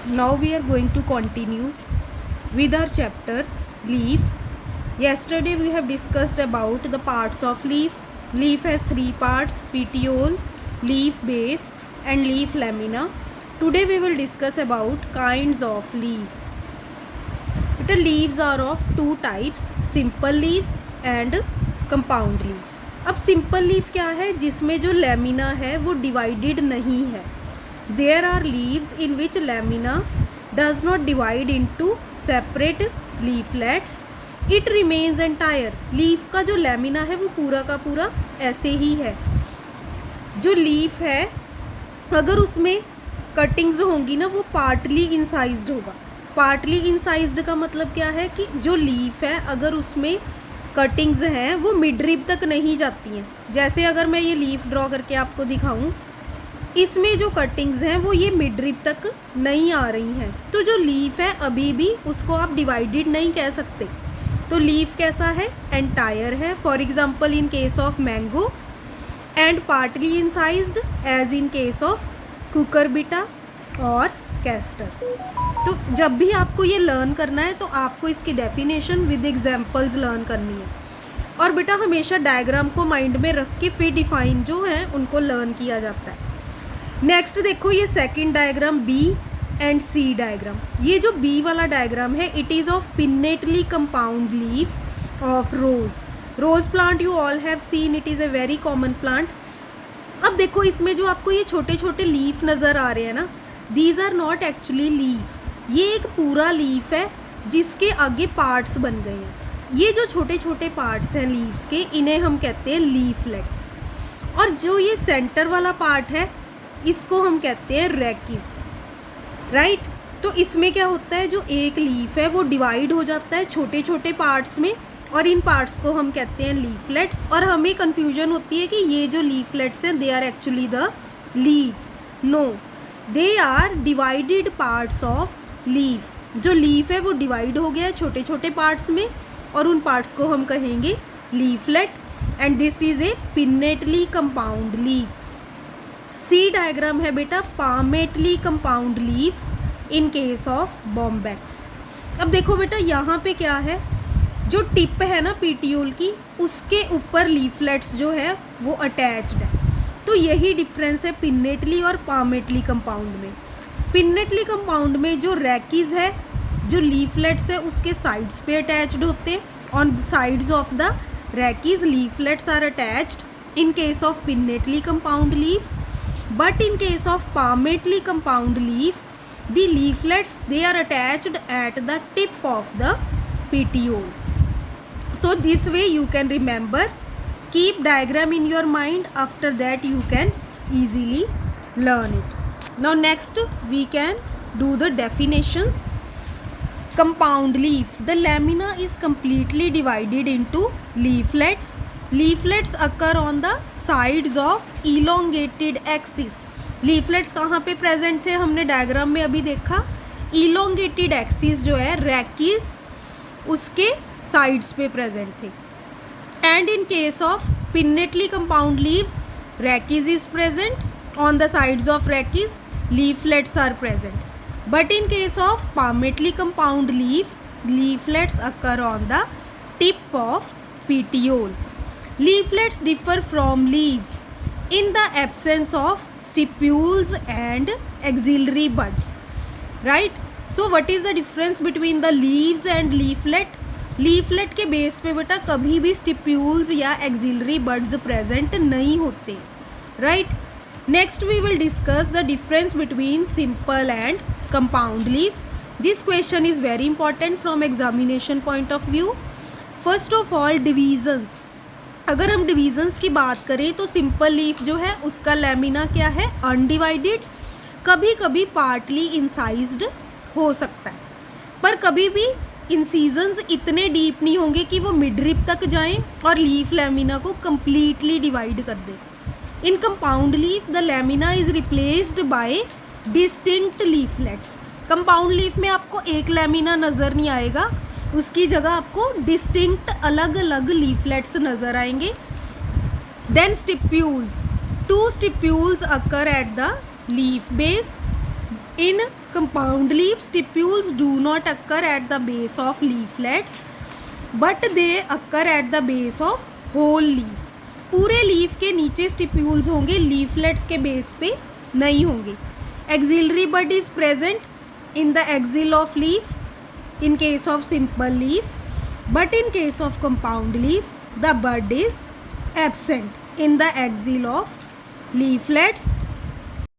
Now we are going to continue with our chapter leaf. Yesterday we have discussed about the parts of leaf. Leaf has three parts: petiole, leaf base and leaf lamina. Today we will discuss about kinds of leaves. The leaves are of two types: simple leaves and compound leaves. अब simple leaf क्या है? जिसमें जो lamina है वो divided नहीं है. There are leaves in which lamina does not divide into separate leaflets. It remains entire. Leaf का जो लैमिना है वो पूरा का पूरा ऐसे ही है. जो लीफ है अगर उसमें कटिंग्स होंगी ना वो पार्टली इंसाइज्ड होगा. पार्टली इंसाइज्ड का मतलब क्या है कि जो लीफ है अगर उसमें कटिंग्स हैं वो मिड रिब तक नहीं जाती हैं. जैसे अगर मैं ये लीफ ड्रॉ करके आपको दिखाऊं, इसमें जो कटिंग्स हैं वो ये मिड रिब तक नहीं आ रही हैं, तो जो लीफ है अभी भी उसको आप डिवाइडेड नहीं कह सकते. तो लीफ कैसा है? एंटायर है. For example in case of mango, and partly incised as in case of cucurbita और कैस्टर. तो जब भी आपको ये लर्न करना है तो आपको इसकी डेफिनेशन विद एग्जांपल्स लर्न करनी है. और बेटा हमेशा डायग्राम को माइंड में रख के फिर डिफाइन जो है उनको लर्न किया जाता है. नेक्स्ट देखो ये second diagram B and C diagram. ये जो बी वाला डायग्राम है it is of pinnately compound leaf of rose. Rose plant you all have seen, it is a very common plant. अब देखो इसमें जो आपको ये छोटे छोटे लीफ नज़र आ रहे हैं ना, these are not actually leaf. ये एक पूरा लीफ है जिसके आगे पार्ट्स बन गए हैं. ये जो छोटे छोटे पार्ट्स हैं लीव्स के, इन्हें हम कहते हैं लीफलेट्स. और जो ये सेंटर वाला पार्ट है इसको हम कहते हैं रैकिस. राइट. तो इसमें क्या होता है, जो एक लीफ है वो डिवाइड हो जाता है छोटे छोटे पार्ट्स में, और इन पार्ट्स को हम कहते हैं लीफलेट्स. और हमें कन्फ्यूजन होती है कि ये जो लीफलेट्स हैं they are actually the leaves. No, they are divided parts of leaf. जो लीफ है वो डिवाइड हो गया है छोटे छोटे पार्ट्स में, और उन पार्ट्स को हम कहेंगे leaflet. And this is a pinnately compound leaf. See diagram है बेटा palmately compound leaf in case of bombax. अब देखो बेटा यहाँ पे क्या है, जो टिप है ना पीटियोल की उसके ऊपर लीफलेट्स जो है वो अटैच्ड है. तो यही डिफरेंस है पिन्नेटली और पामेटली कंपाउंड में. पिन्नेटली कंपाउंड में जो रैकीज है, जो लीफलेट्स है उसके साइड्स पे अटैच्ड होते हैं. On sides of the rachis leaflets are attached in case of pinnately compound leaf. But in case of palmately compound leaf, the leaflets they are attached at the tip of the petiole. So this way you can remember. Keep diagram in your mind. After that you can easily learn it. Now next we can do the definitions. Compound leaf. The lamina is completely divided into leaflets. Leaflets occur on the sides of elongated axis. Leaflets कहाँ पे present थे हमने diagram में अभी देखा. Elongated axis जो है रैकीज उसके साइड्स पे प्रेजेंट थे. And in case of pinnately compound leaves rachis is present on the sides of rachis, leaflets are present. But in case of palmately compound leaf leaflets occur on the tip of petiole. Leaflets differ from leaves in the absence of stipules and axillary buds. Right? So what is the difference between the leaves and leaflet? Leaflet के base पे बेटा कभी भी stipules या axillary buds present नहीं होते. Right? Next we will discuss the difference between simple and compound leaf. This question is very important from examination point of view. First of all, divisions. अगर हम divisions की बात करें तो simple leaf जो है उसका लैमिना क्या है? अनडिवाइडेड. कभी कभी पार्टली इंसाइज्ड हो सकता है, पर कभी भी इंसीजन्स इतने डीप नहीं होंगे कि वो मिड रिब तक जाएं और लीफ लैमिना को कम्प्लीटली डिवाइड कर दें. In compound leaf the lamina is replaced by distinct leaflets. Compound leaf में आपको एक लैमिना नज़र नहीं आएगा, उसकी जगह आपको डिस्टिंक्ट अलग अलग लीफलेट्स नज़र आएंगे. Then stipules. 2 stipules occur at the leaf base. In compound leaf, stipules do not occur at the base of leaflets, but they occur at the base of whole leaf. पूरे leaf के नीचे stipules होंगे, leaflets के base पे नहीं होंगे. Axillary bud is present in the axil of leaf in case of simple leaf, but in case of compound leaf the bud is absent in the axil of leaflets